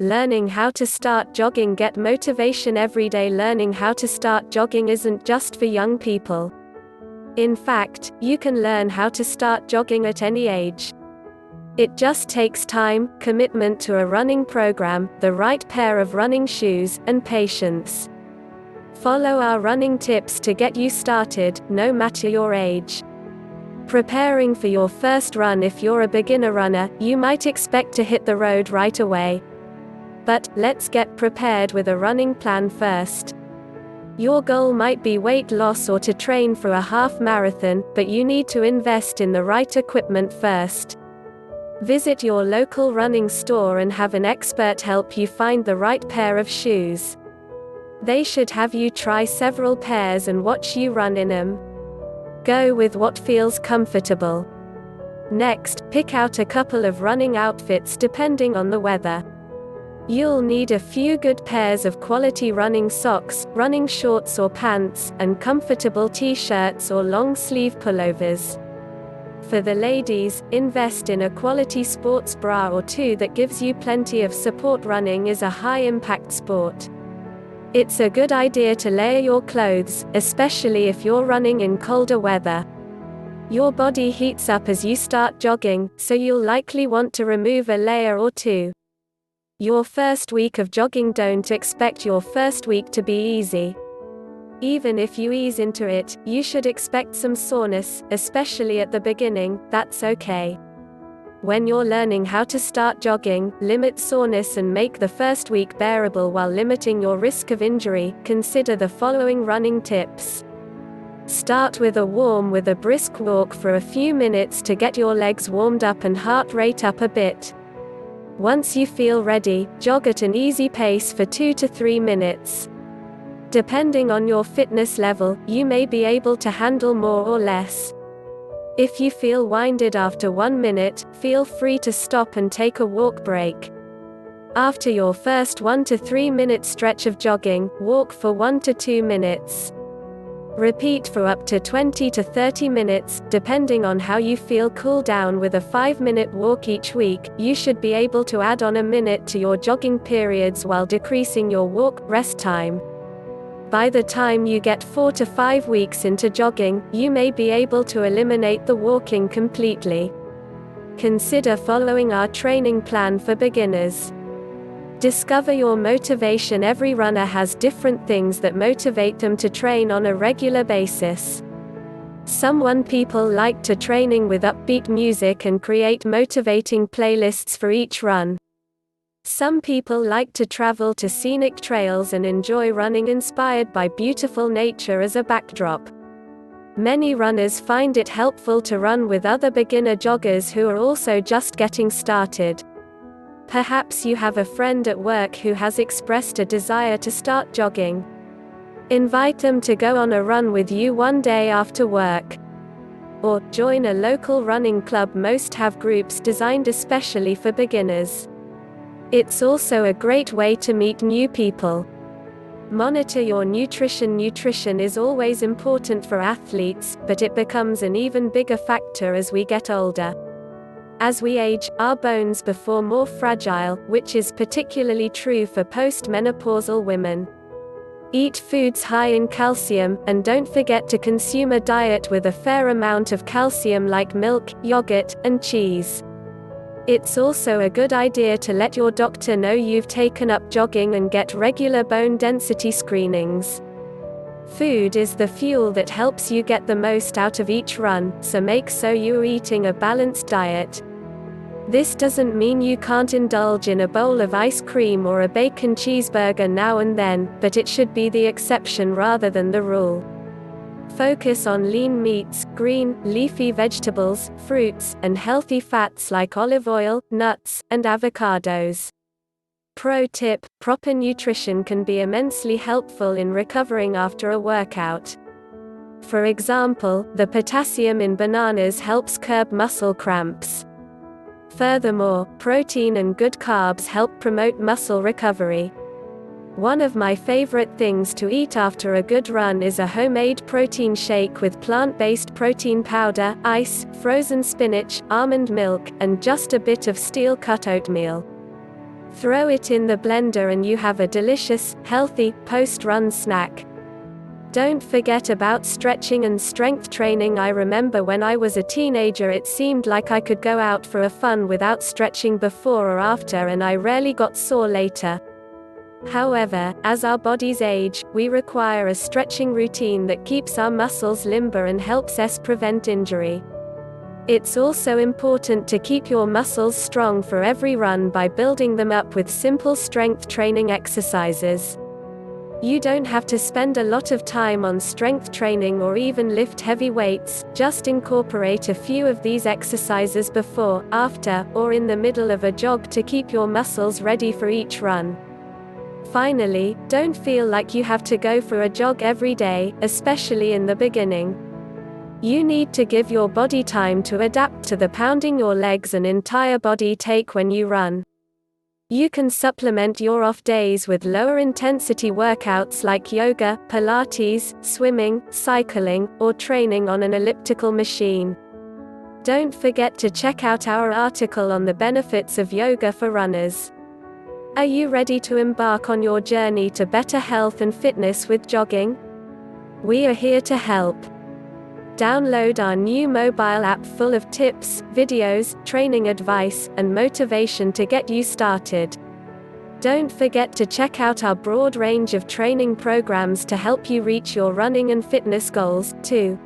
Learning how to start jogging. Get motivation every day. Learning how to start jogging isn't just for young people. In fact, you can learn how to start jogging at any age. It just takes time, commitment to a running program, the right pair of running shoes, and patience. Follow our running tips to get you started, no matter your age. Preparing for your first run. If you're a beginner runner, you might expect to hit the road right away. But let's get prepared with a running plan first. Your goal might be weight loss or to train for a half marathon, but you need to invest in the right equipment first. Visit your local running store and have an expert help you find the right pair of shoes. They should have you try several pairs and watch you run in them. Go with what feels comfortable. Next, pick out a couple of running outfits depending on the weather. You'll need a few good pairs of quality running socks, running shorts or pants, and comfortable t-shirts or long-sleeve pullovers. For the ladies, invest in a quality sports bra or two that gives you plenty of support. Running is a high-impact sport. It's a good idea to layer your clothes, especially if you're running in colder weather. Your body heats up as you start jogging, so you'll likely want to remove a layer or two. Your first week of jogging. Don't expect your first week to be easy. Even if you ease into it, you should expect some soreness, especially at the beginning. That's okay. When you're learning how to start jogging, limit soreness and make the first week bearable while limiting your risk of injury. Consider the following running tips. Start with a brisk walk for a few minutes to get your legs warmed up and heart rate up a bit. Once you feel ready, jog at an easy pace for 2 to 3 minutes. Depending on your fitness level, you may be able to handle more or less. If you feel winded after 1 minute, feel free to stop and take a walk break. After your first 1 to 3 minute stretch of jogging, walk for 1 to 2 minutes. Repeat for up to 20 to 30 minutes, depending on how you feel. Cool down with a 5-minute walk each week. You should be able to add on a minute to your jogging periods while decreasing your walk-rest time. By the time you get 4 to 5 weeks into jogging, you may be able to eliminate the walking completely. Consider following our training plan for beginners. Discover your motivation. Every runner has different things that motivate them to train on a regular basis. Some people like to training with upbeat music and create motivating playlists for each run. Some people like to travel to scenic trails and enjoy running inspired by beautiful nature as a backdrop. Many runners find it helpful to run with other beginner joggers who are also just getting started. Perhaps you have a friend at work who has expressed a desire to start jogging. Invite them to go on a run with you one day after work. Or, join a local running club. Most have groups designed especially for beginners. It's also a great way to meet new people. Monitor your nutrition. Nutrition is always important for athletes, but it becomes an even bigger factor as we get older. As we age, our bones become more fragile, which is particularly true for postmenopausal women. Eat foods high in calcium, and don't forget to consume a diet with a fair amount of calcium like milk, yogurt, and cheese. It's also a good idea to let your doctor know you've taken up jogging and get regular bone density screenings. Food is the fuel that helps you get the most out of each run, so make sure you're eating a balanced diet. This doesn't mean you can't indulge in a bowl of ice cream or a bacon cheeseburger now and then, but it should be the exception rather than the rule. Focus on lean meats, green, leafy vegetables, fruits, and healthy fats like olive oil, nuts, and avocados. Pro tip: proper nutrition can be immensely helpful in recovering after a workout. For example, the potassium in bananas helps curb muscle cramps. Furthermore, protein and good carbs help promote muscle recovery. One of my favorite things to eat after a good run is a homemade protein shake with plant-based protein powder, ice, frozen spinach, almond milk, and just a bit of steel-cut oatmeal. Throw it in the blender and you have a delicious, healthy, post-run snack. Don't forget about stretching and strength training. I remember when I was a teenager it seemed like I could go out for a fun without stretching before or after, and I rarely got sore later. However, as our bodies age, we require a stretching routine that keeps our muscles limber and helps us prevent injury. It's also important to keep your muscles strong for every run by building them up with simple strength training exercises. You don't have to spend a lot of time on strength training or even lift heavy weights, just incorporate a few of these exercises before, after, or in the middle of a jog to keep your muscles ready for each run. Finally, don't feel like you have to go for a jog every day, especially in the beginning. You need to give your body time to adapt to the pounding your legs and entire body take when you run. You can supplement your off days with lower intensity workouts like yoga, Pilates, swimming, cycling, or training on an elliptical machine. Don't forget to check out our article on the benefits of yoga for runners. Are you ready to embark on your journey to better health and fitness with jogging? We are here to help. Download our new mobile app full of tips, videos, training advice, and motivation to get you started. Don't forget to check out our broad range of training programs to help you reach your running and fitness goals, too.